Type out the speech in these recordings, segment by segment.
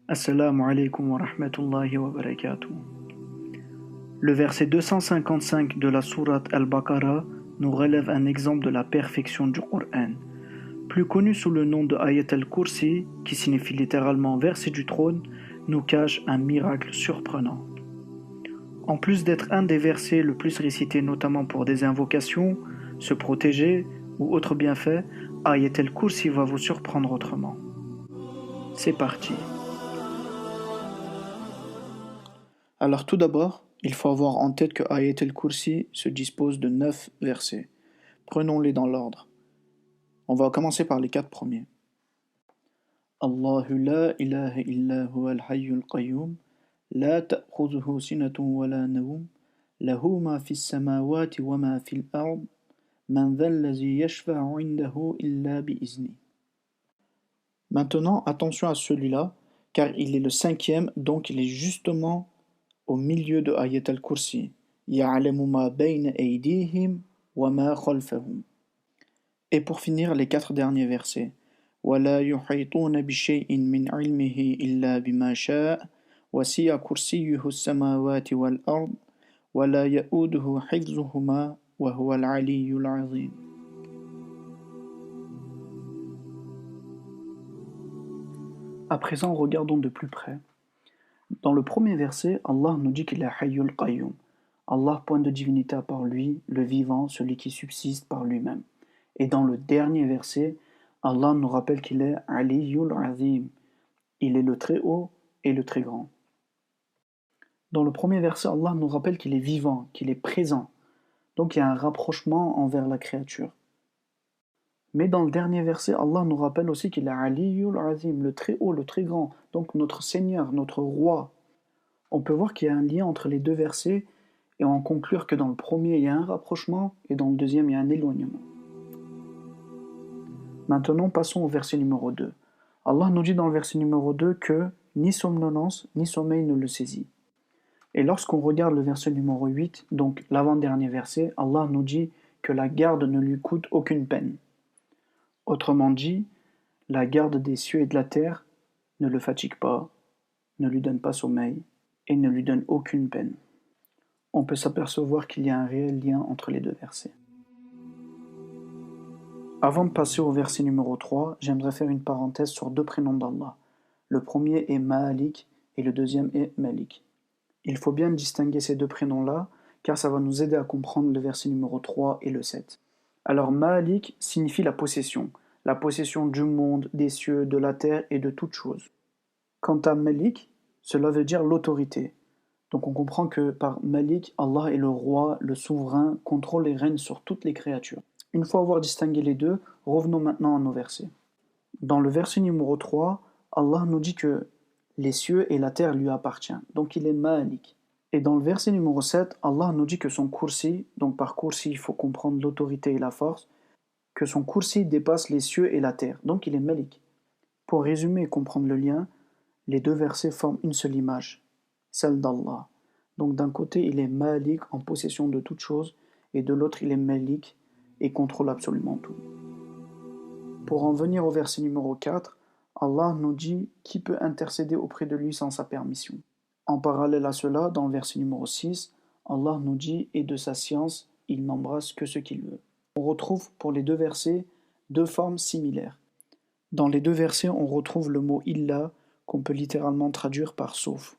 Assalamu alaikum wa rahmatullahi wa barakatuh. Le verset 255 de la sourate Al-Baqarah nous relève un exemple de la perfection du Coran, plus connu sous le nom de Ayat al-Kursi, qui signifie littéralement verset du trône, nous cache un miracle surprenant. En plus d'être un des versets le plus récités notamment pour des invocations, se protéger ou autres bienfaits, Ayat al-Kursi va vous surprendre autrement. C'est parti. Alors tout d'abord, il faut avoir en tête que Ayat al-Kursi se dispose de 9 versets. Prenons-les dans l'ordre. On va commencer par les 4 premiers. Allahu la ilaha illa huwa al-hayyul qayyum, la ta'khudhuhu sinatun wa la nawm, lahu ma fis samawati wa ma fil ard, man dha allazi yashfa'u 'indahu illa bi'izni. Maintenant, attention à celui-là, car il est le 5e, donc il est justement au milieu de Ayat al-Kursi. Ya'lamu ma bayna aydihim wa ma khalfahum. Et pour finir, les 4 derniers versets. وَلَا يُحِيطُونَ بِشَيْءٍ مِّنْ عِلْمِهِ إِلَّا بِمَا شَاءَ وَسِعَ كُرْسِيُّهُ السَّمَاوَاتِ وَالْأَرْضِ وَلَا يَئُودُهُ حِفْظُهُمَا وَهُوَ الْعَلِيُّ الْعَظِيمُ. À présent, regardons de plus près. Dans le premier verset, Allah nous dit qu'il est Hayyul Qayyum. Allah, point de divinité à part lui, le vivant, celui qui subsiste par lui-même. Et dans le dernier verset, Allah nous rappelle qu'il est Aliyyul Azim. Il est le très haut et le très grand. Dans le premier verset, Allah nous rappelle qu'il est vivant, qu'il est présent. Donc il y a un rapprochement envers la créature. Mais dans le dernier verset, Allah nous rappelle aussi qu'il est Aliyyul Azim, le très haut, le très grand. Donc notre Seigneur, notre Roi. On peut voir qu'il y a un lien entre les deux versets et en conclure que dans le premier, il y a un rapprochement et dans le deuxième, il y a un éloignement. Maintenant, passons au verset numéro 2. Allah nous dit dans le verset numéro 2 que ni somnolence ni sommeil ne le saisit. Et lorsqu'on regarde le verset numéro 8, donc l'avant-dernier verset, Allah nous dit que la garde ne lui coûte aucune peine. Autrement dit, la garde des cieux et de la terre ne le fatigue pas, ne lui donne pas sommeil et ne lui donne aucune peine. On peut s'apercevoir qu'il y a un réel lien entre les deux versets. Avant de passer au verset numéro 3, j'aimerais faire une parenthèse sur 2 prénoms d'Allah. Le premier est Malik et le deuxième est Malik. Il faut bien distinguer ces 2 prénoms-là, car ça va nous aider à comprendre le verset numéro 3 et le 7. Alors Malik signifie la possession du monde, des cieux, de la terre et de toute chose. Quant à Malik, cela veut dire l'autorité. Donc on comprend que par Malik, Allah est le roi, le souverain, contrôle et règne sur toutes les créatures. Une fois avoir distingué les deux, revenons maintenant à nos versets. Dans le verset numéro 3, Allah nous dit que les cieux et la terre lui appartiennent, donc il est Malik. Et dans le verset numéro 7, Allah nous dit que son kursi, donc par kursi il faut comprendre l'autorité et la force, que son kursi dépasse les cieux et la terre, donc il est Malik. Pour résumer et comprendre le lien, les 2 versets forment une seule image, celle d'Allah. Donc d'un côté il est Malik en possession de toute chose, et de l'autre il est Malik et contrôle absolument tout. Pour en venir au verset numéro 4, Allah nous dit qui peut intercéder auprès de lui sans sa permission. En parallèle à cela, dans le verset numéro 6, Allah nous dit et de sa science, il n'embrasse que ce qu'il veut. On retrouve pour les 2 versets 2 formes similaires. Dans les 2 versets, on retrouve le mot illa qu'on peut littéralement traduire par sauf.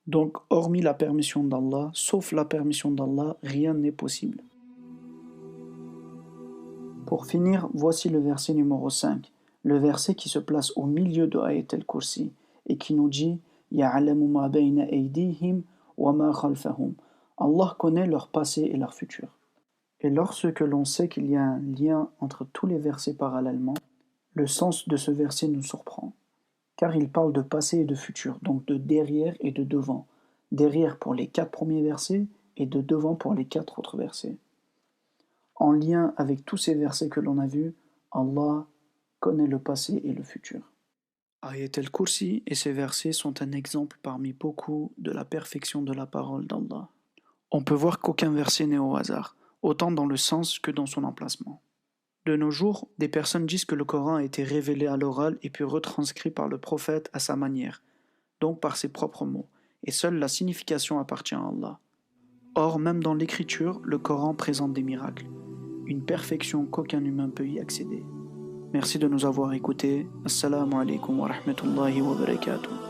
Donc, hormis la permission d'Allah, sauf la permission d'Allah, rien n'est possible. Pour finir, voici le verset numéro 5, le verset qui se place au milieu de Ayat al-Kursi et qui nous dit Ya'lamu ma bayna aydihim wa ma khalfahum. Allah connaît leur passé et leur futur. Et lorsque l'on sait qu'il y a un lien entre tous les versets parallèlement, le sens de ce verset nous surprend. Car il parle de passé et de futur, donc de derrière et de devant. Derrière pour les 4 premiers versets et de devant pour les 4 autres versets. En lien avec tous ces versets que l'on a vus, Allah connaît le passé et le futur. Ayat al-Kursi et ces versets sont un exemple parmi beaucoup de la perfection de la parole d'Allah. On peut voir qu'aucun verset n'est au hasard, autant dans le sens que dans son emplacement. De nos jours, des personnes disent que le Coran a été révélé à l'oral et puis retranscrit par le prophète à sa manière. donc par ses propres mots, et seule la signification appartient à Allah. Or, même dans l'écriture, le Coran présente des miracles, une perfection qu'aucun humain peut y accéder. Merci de nous avoir écoutés. Assalamu alaikum wa rahmatullahi wa barakatuh.